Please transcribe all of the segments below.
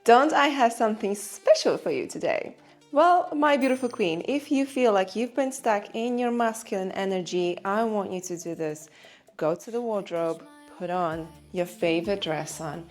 Don't I have something special for you today? Well, my beautiful queen, if you feel like you've been stuck in your masculine energy, I want you to do this. Go to the wardrobe, put on your favorite dress on,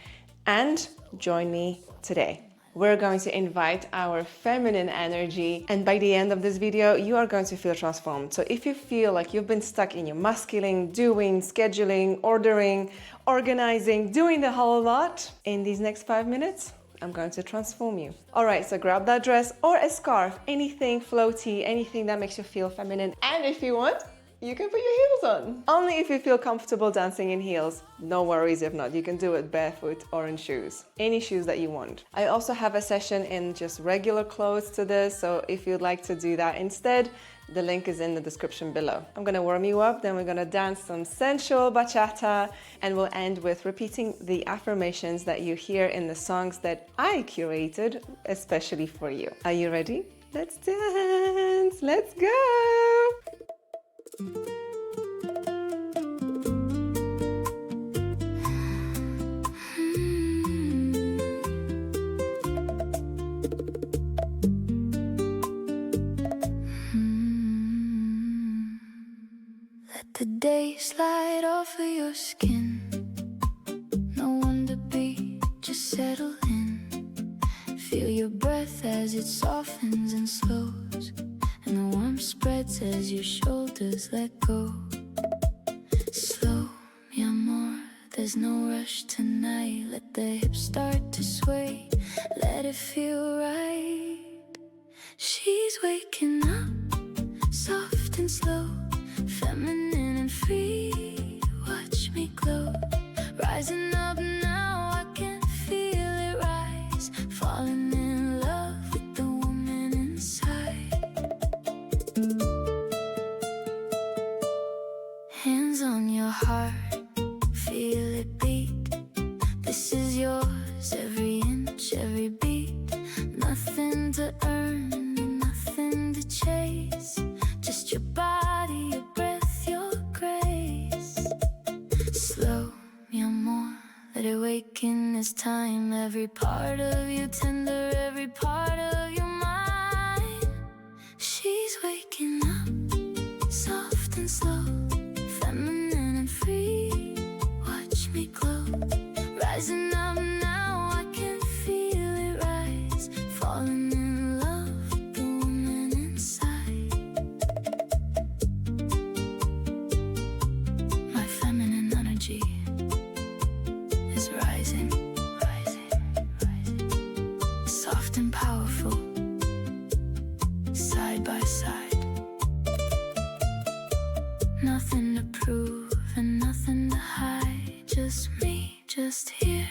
and join me today. We're going to invite our feminine energy, and by the end of this video, you are going to feel transformed. So if you feel like you've been stuck in your masculine, doing, scheduling, ordering, organizing, doing the whole lot, in these next 5 minutes, I'm going to transform you. All right, so grab that dress or a scarf, anything floaty, anything that makes you feel feminine. And if you want, you can put your heels on. Only if you feel comfortable dancing in heels. No worries if not, you can do it barefoot or in shoes. Any shoes that you want. I also have a session in just regular clothes to this, so if you'd like to do that instead, the link is in the description below. I'm gonna warm you up, then we're gonna dance some sensual bachata, and we'll end with repeating the affirmations that you hear in the songs that I curated, especially for you. Are you ready? Let's dance, let's go! Let the day slide off of your skin. No one to be, just settle in. Feel your breath as it softens and slows, and the warmth spreads as your shoulders let go. Slow, mi amor, there's no rush tonight. Let the hips start to sway, let it feel right. She's waking up, soft and slow, feminine and free. Watch me glow, rising up now, I can feel it rise. Falling in love with the woman inside. Hands on your heart, feel it beat. This is yours, every inch, every beat. Nothing to earn and nothing to chase, just your body, your breath, your grace. Slow, mi amor, let it wake in this time. Every part of you tender, every part of your mind. She's waking up, soft and slow, feminine and free. Watch me glow, rising up now, I can feel it rise. Falling in love with the woman inside. My feminine energy is rising, rising, rising. Soft and powerful, side by side. Nothing to prove and nothing to hide. Just me, just here,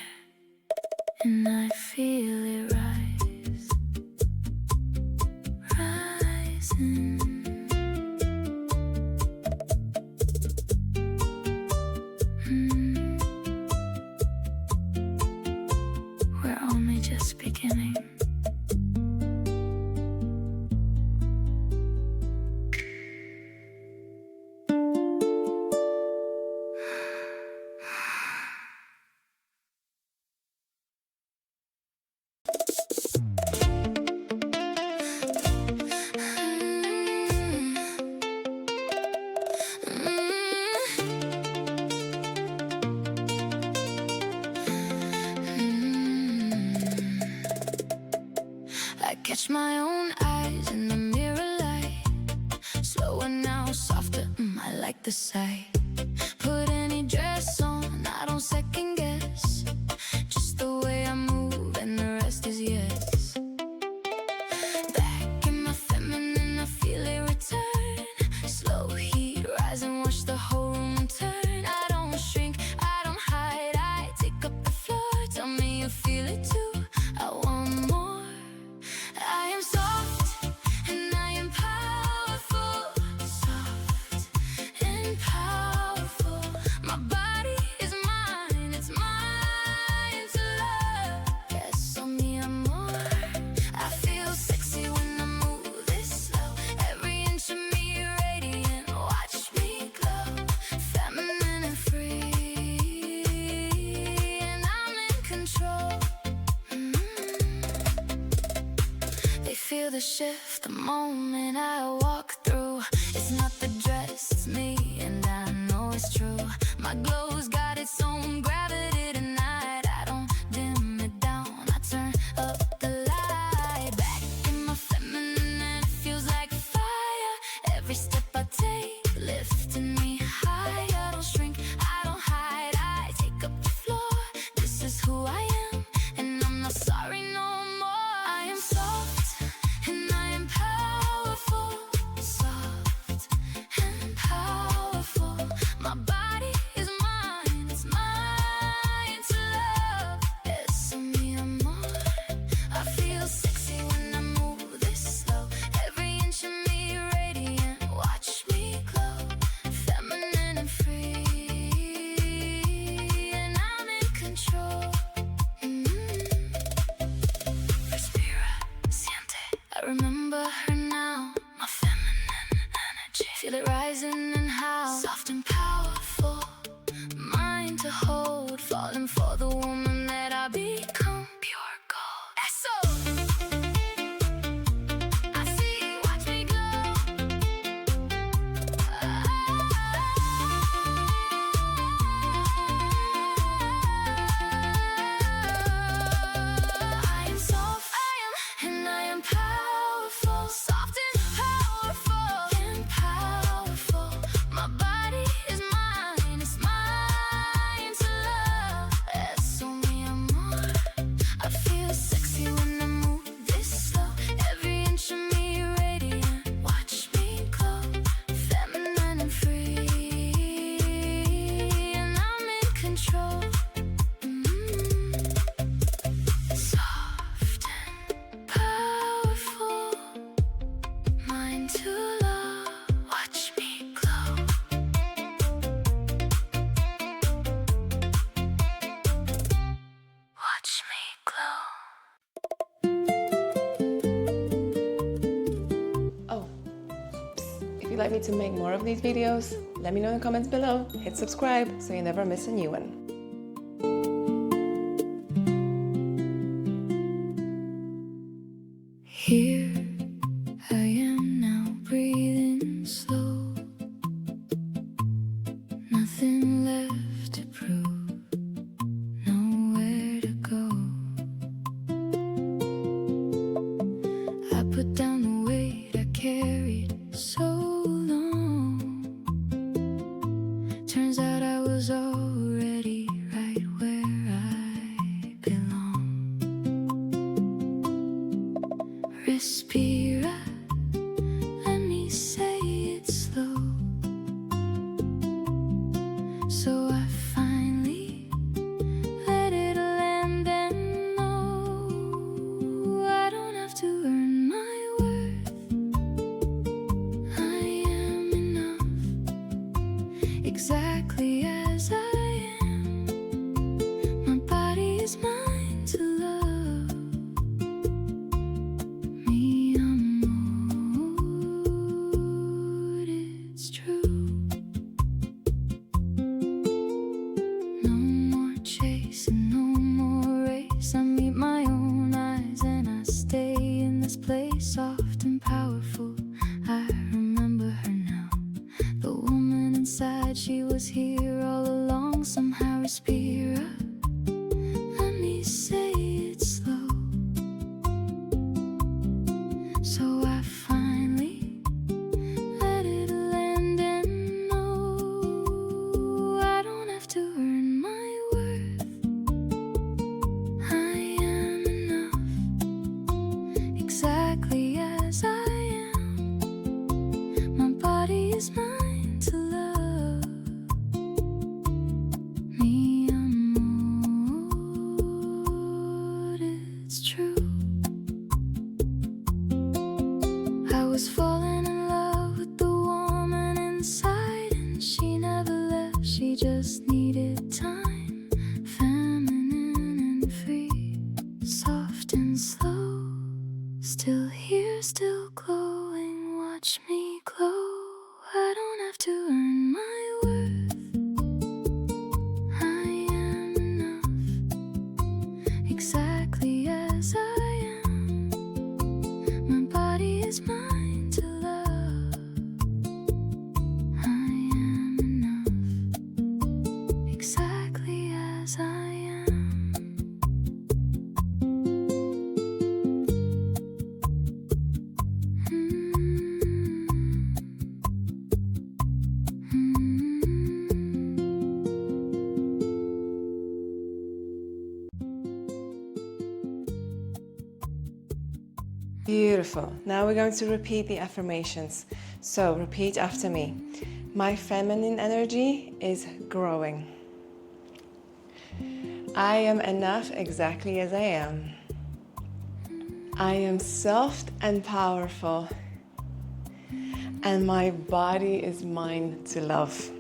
and I feel it rise, rising. We're only just beginning. I catch my own eyes in the mirror light. Slower now, softer, I like the sight. Put any dress on, I don't second guess. Just the way I move and the rest is yes. Back in my feminine, I feel it return. Slow heat, rise and watch the whole room turn. I don't shrink, I don't hide, I take up the floor. Tell me you feel it too, I want more. I am soft and I am powerful. Soft and powerful. My body is mine, it's mine to love. Yes, on me I'm more. I feel sexy when I move this slow. Every inch of me radiant, watch me glow. the shift the moment I walk through. It's not the dress, it's me, and I know it's true. My glow's got its own gravity tonight. I don't dim it down, I turn up the light. Back in my feminine and it feels like fire. Every step I take lifting me high. I don't shrink, I don't hide, I take up the floor. This is who I am, and I'm not sorry no more. I am soft and I am powerful. Soft and powerful. My body is mine, it's mine to love. It's me amor. I feel sexy when I move this slow. Every inch of me radiant, watch me glow. Feminine and free, and I'm in control. Respira, siente. I remember her now, my feminine energy. Feel it rising and how soft and powerful, mine to hold. Falling for the woman that I become. Pure gold. So I see, watch me glow. I am soft, and I am powerful. Soft and powerful, and powerful. My body is mine, it's mine to love. Eso mi amor. I feel sexy when I move this slow. Every inch of me radiant, watch me glow. Feminine and free, and I'm in control. Soft and powerful, mine to love. Watch me glow. Watch me glow. Oh, if you'd like me to make more of these videos, let me know in the comments below. Hit subscribe so you never miss a new one. Here I am now, breathing slow. Nothing left to prove, nowhere to go. I put down the weight I carried so long. Turns out I was already right where I belong. Respira, let me say it slow. So I finally let it land and know I don't have to earn my worth. I am enough, exactly as I am. My body is mine to love. Me amor, it's true. No more chasing, no more race. I meet my own eyes and I stay in this place. Soft and powerful, I remember her now. The woman inside, she was here all along. Somehow respira, let me say it slow. So I finally let it land and know I don't have to earn my worth. I am enough, exactly as I am. My body is mine to love. Me amor, it's true. No more chasing, no more race. I meet my own eyes and I stay in this place. Soft and powerful, I remember her now. The woman inside, she was here all along. Somehow respira, let me say it slow. So I finally let it land and know I don't have to earn my worth. I am enough, exactly as I am. My body is mine, my body is mine to love. Me amor, it's true. I was falling in love with the woman inside, and she never left, she just needed time. Feminine and free, soft and slow. Still here, still glowing, watch me glow. I don't have to earn my worth. I am enough, exactly as I am. My body Beautiful. Now we're going to repeat the affirmations. So repeat after me. My feminine energy is growing. I am enough exactly as I am. I am soft and powerful, and my body is mine to love.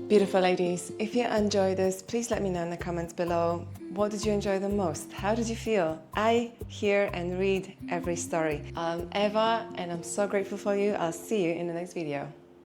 Beautiful ladies, if you enjoyed this, please let me know in the comments below. What did you enjoy the most? How did you feel? I hear and read every story. I'm Eva, and I'm so grateful for you. I'll see you in the next video.